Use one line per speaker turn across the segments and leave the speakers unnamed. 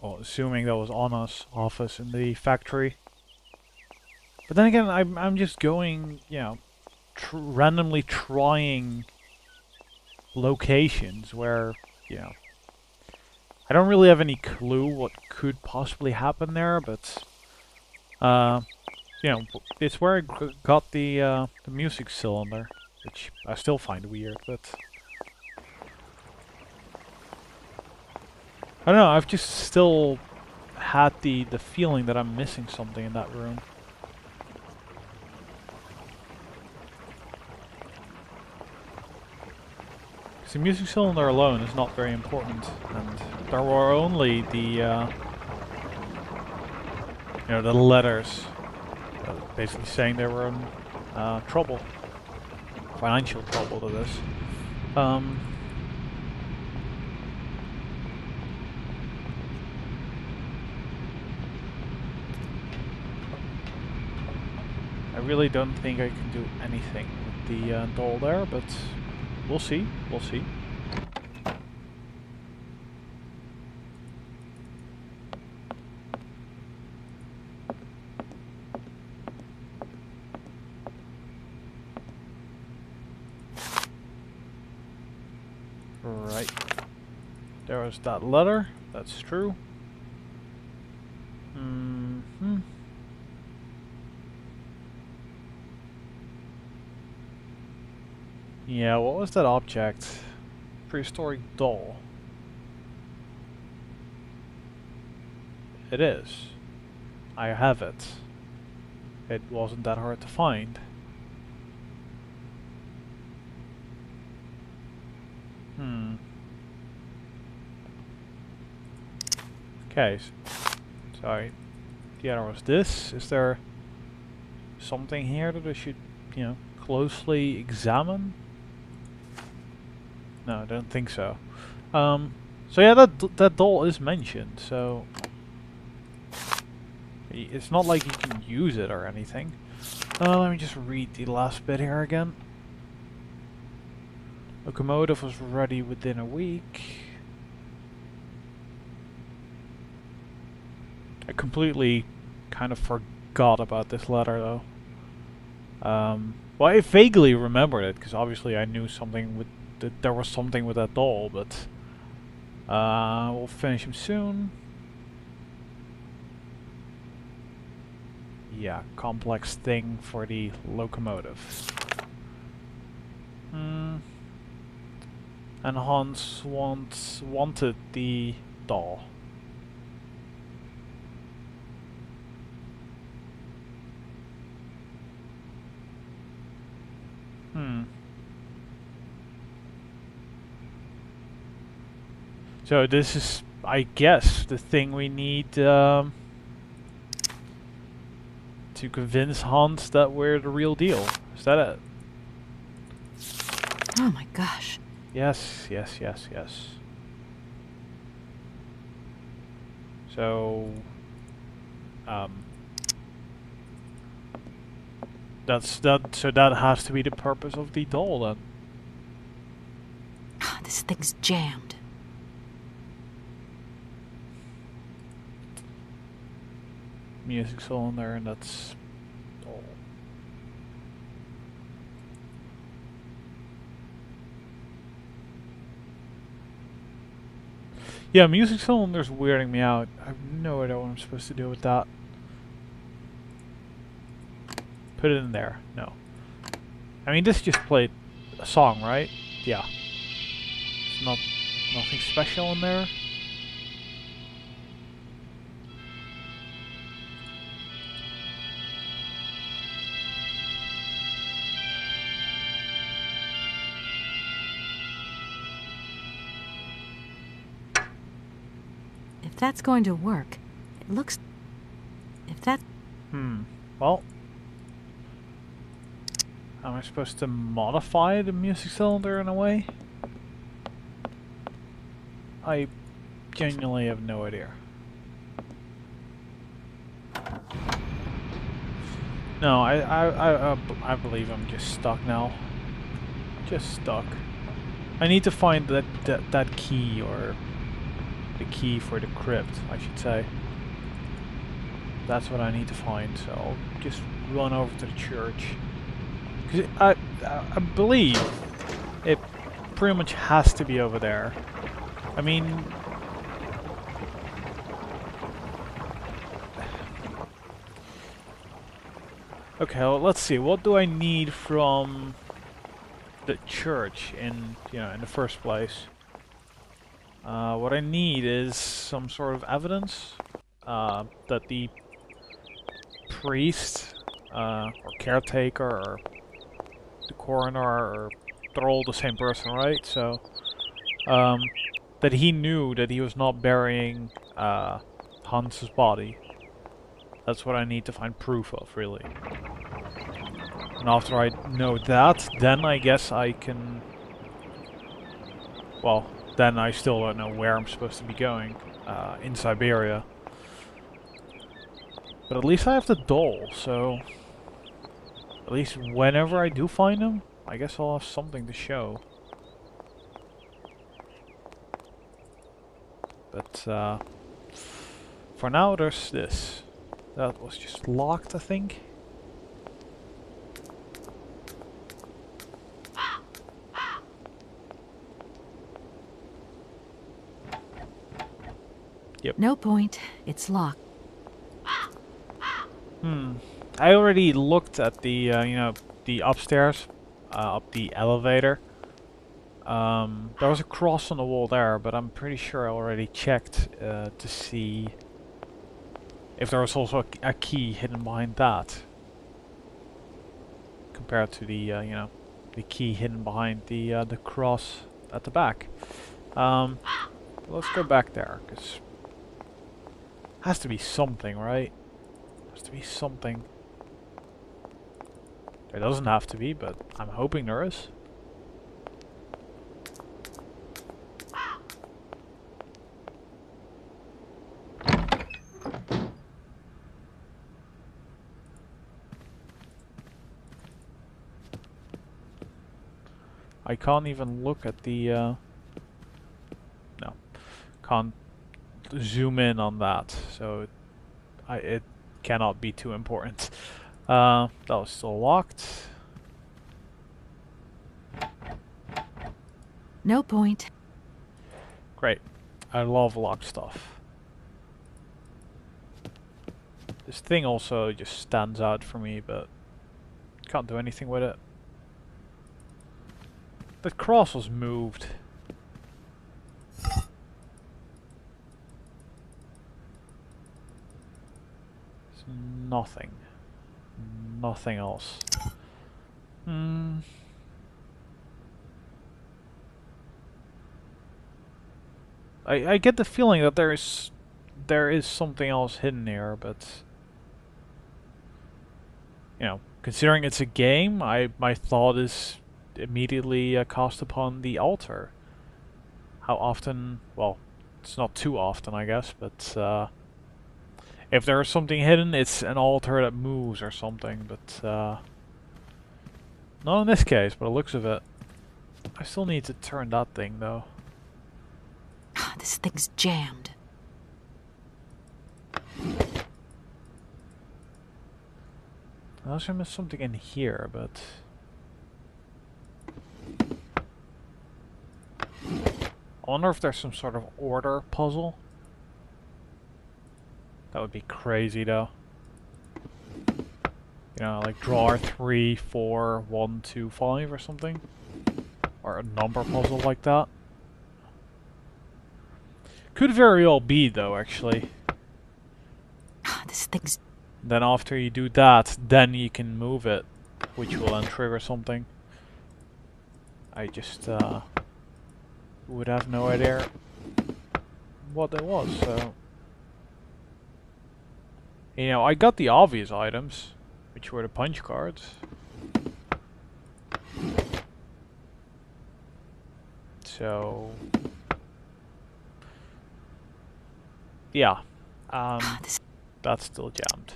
Well, assuming that was Anna's office in the factory. But then again, I'm just going, you know, randomly trying locations where, you know, I don't really have any clue what could possibly happen there, but you know, it's where I got the music cylinder, which I still find weird, but I don't know. I've just still had the feeling that I'm missing something in that room. 'Cause the music cylinder alone is not very important, and there were only the you know, the letters basically saying they were in trouble, financial trouble to this. I really don't think I can do anything with the doll there, but we'll see. We'll see. Right. There was that letter. That's true. Mm-hmm. Yeah, what was that object? Prehistoric doll. It is. I have it. It wasn't that hard to find. Okay. Sorry. The other was this. Is there something here that I should, you know, closely examine? No, I don't think so. So yeah, that doll is mentioned. So it's not like you can use it or anything. Let me just read the last bit here again. Locomotive was ready within a week. I completely kind of forgot about this letter though. Well, I vaguely remembered it because obviously I knew something with there was something with that doll, but we'll finish him soon. Yeah, complex thing for the locomotive. And Hans wanted the doll. So this is, I guess, the thing we need to convince Hans that we're the real deal. Is that it?
Oh my gosh.
Yes, yes, yes, yes. So, so that has to be the purpose of the doll then.
This thing's jammed.
Music cylinder, and that's all. Yeah, music cylinder's weirding me out. I have no idea what I'm supposed to do with that. Put it in there. No. I mean, this just played a song, right? Yeah. It's nothing special in there.
If that's going to work, it looks... If that...
Well... Am I supposed to modify the music cylinder in a way? I genuinely have no idea. No, I believe I'm just stuck now. Just stuck. I need to find that key or the key for the crypt, I should say. That's what I need to find, so I'll just run over to the church. 'Cause I believe it pretty much has to be over there. I mean... Okay, well, let's see. What do I need from the church in the first place? What I need is some sort of evidence that the priest or caretaker or the coroner or they're all the same person, right? So that he knew that he was not burying Hans's body. That's what I need to find proof of, really. And after I know that, then I guess I can... Well, then I still don't know where I'm supposed to be going in Syberia. But at least I have the doll, so... At least whenever I do find him, I guess I'll have something to show. But for now there's this. That was just locked, I think. Yep.
No point. It's locked.
I already looked at the, the upstairs, up the elevator. There was a cross on the wall there, but I'm pretty sure I already checked to see if there was also a key hidden behind that. Compared to the, the key hidden behind the cross at the back. Let's go back there, because has to be something, right? Has to be something. There doesn't have to be, but I'm hoping there is. I can't even look at the... No. Can't zoom in on that, so it cannot be too important. That was still locked.
No point.
Great. I love locked stuff. This thing also just stands out for me, but can't do anything with it. The cross was moved. There's nothing. Nothing else. I get the feeling that there is something else hidden here, but considering it's a game, my thought is immediately cast upon the altar. How often? Well, it's not too often, I guess, but if there is something hidden, it's an altar that moves or something, but not in this case, by the looks of it. I still need to turn that thing, though.
This thing's jammed.
I also missed something in here, but... I wonder if there's some sort of order puzzle. That would be crazy, though. Like drawer 3, 4, 1, 2, 5 or something. Or a number puzzle like that. Could very well be, though, actually.
This thing's...
Then after you do that, then you can move it, which will then trigger something. I just would have no idea what that was, so... I got the obvious items, which were the punch cards. So... yeah. That's still jammed.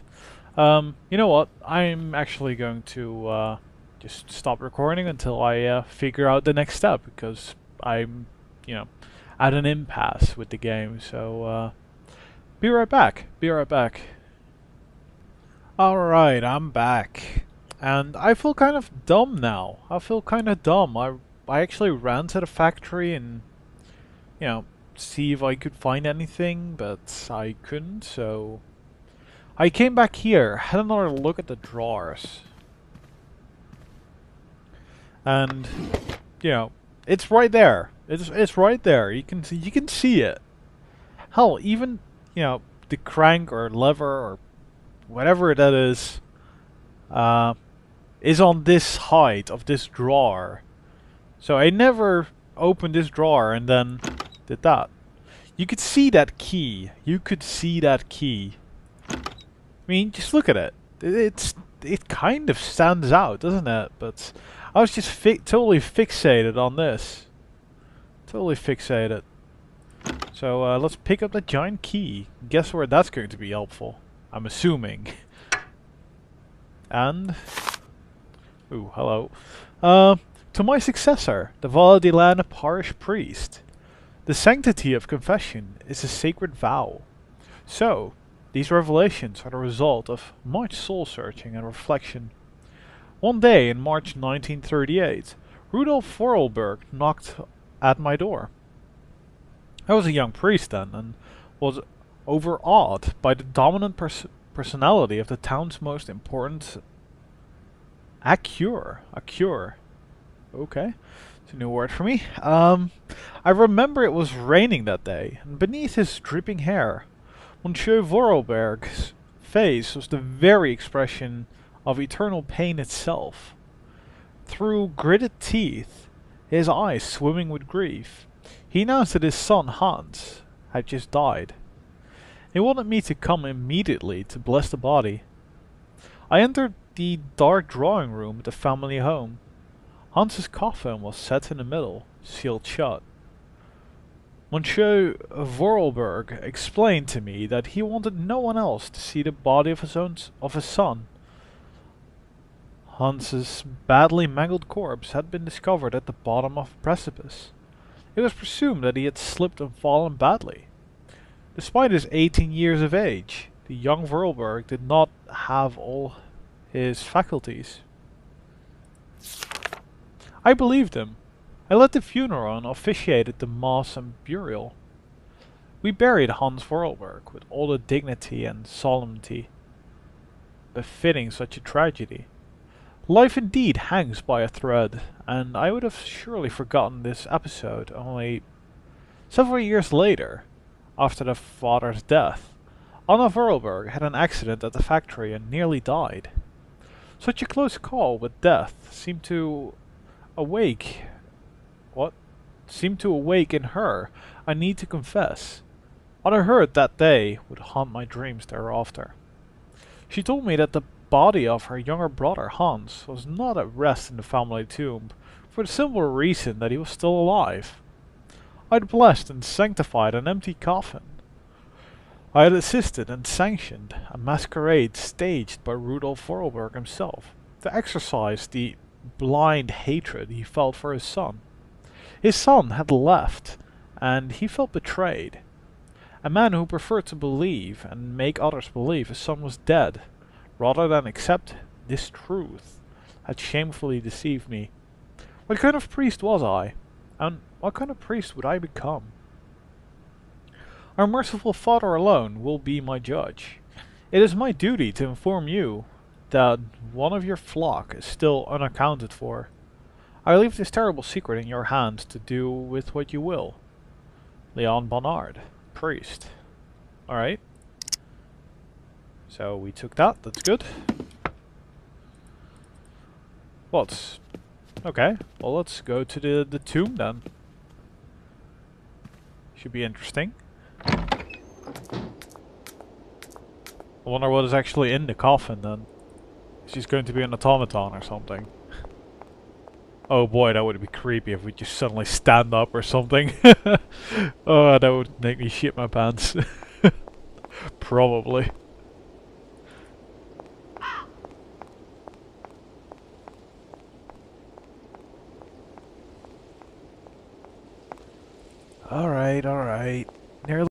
You know what? I'm actually going to just stop recording until I figure out the next step, because I'm, at an impasse with the game. So be right back. Be right back. Alright, I'm back. And I feel kind of dumb now. I feel kind of dumb. I actually ran to the factory and, you know, see if I could find anything, but I couldn't, so I came back here, had another look at the drawers. And, you know, it's right there. It's right there. You can see it. Hell, even, you know, the crank or lever or whatever that is on this height of this drawer. So I never opened this drawer and then did that. You could see that key. You could see that key. I mean, just look at it. It kind of stands out, doesn't it? But I was just totally fixated on this. Totally fixated. So let's pick up the giant key. Guess where that's going to be helpful. I'm assuming. And... ooh, hello. To my successor, the Valadilene parish priest. The sanctity of confession is a sacred vow. So, these revelations are the result of much soul-searching and reflection. One day in March 1938, Rudolf Vorarlberg knocked at my door. I was a young priest then, and was overawed by the dominant personality of the town's most important Accure. Okay. It's a new word for me. I remember it was raining that day, and beneath his dripping hair, Monsieur Vorarlberg's face was the very expression of eternal pain itself. Through gritted teeth, his eyes swimming with grief, he announced that his son Hans had just died. He wanted me to come immediately to bless the body. I entered the dark drawing room at the family home. Hans's coffin was set in the middle, sealed shut. Monsieur Vorarlberg explained to me that he wanted no one else to see the body of his son. Hans's badly mangled corpse had been discovered at the bottom of a precipice. It was presumed that he had slipped and fallen badly. Despite his 18 years of age, the young Vorarlberg did not have all his faculties. I believed him. I led the funeral and officiated the mass and burial. We buried Hans Vorarlberg with all the dignity and solemnity befitting such a tragedy. Life indeed hangs by a thread, and I would have surely forgotten this episode only several years later, after the father's death. Anna Vorarlberg had an accident at the factory and nearly died. Such a close call with death seemed to awake in her a need to confess. What I heard that day would haunt my dreams thereafter. She told me that the body of her younger brother Hans was not at rest in the family tomb, for the simple reason that he was still alive. I had blessed and sanctified an empty coffin. I had assisted and sanctioned a masquerade staged by Rudolf Vorarlberg himself to exorcise the blind hatred he felt for his son. His son had left, and he felt betrayed. A man who preferred to believe and make others believe his son was dead, rather than accept this truth, had shamefully deceived me. What kind of priest was I? And what kind of priest would I become? Our merciful Father alone will be my judge. It is my duty to inform you that one of your flock is still unaccounted for. I leave this terrible secret in your hands to do with what you will. Leon Bonnard, priest. Alright. So we took that, that's good. What? Okay, well let's go to the tomb then. Should be interesting. I wonder what is actually in the coffin then. She's going to be an automaton or something. Oh boy, that would be creepy if we just suddenly stand up or something. Oh, that would make me shit my pants. Probably. Alright, alright. Nearly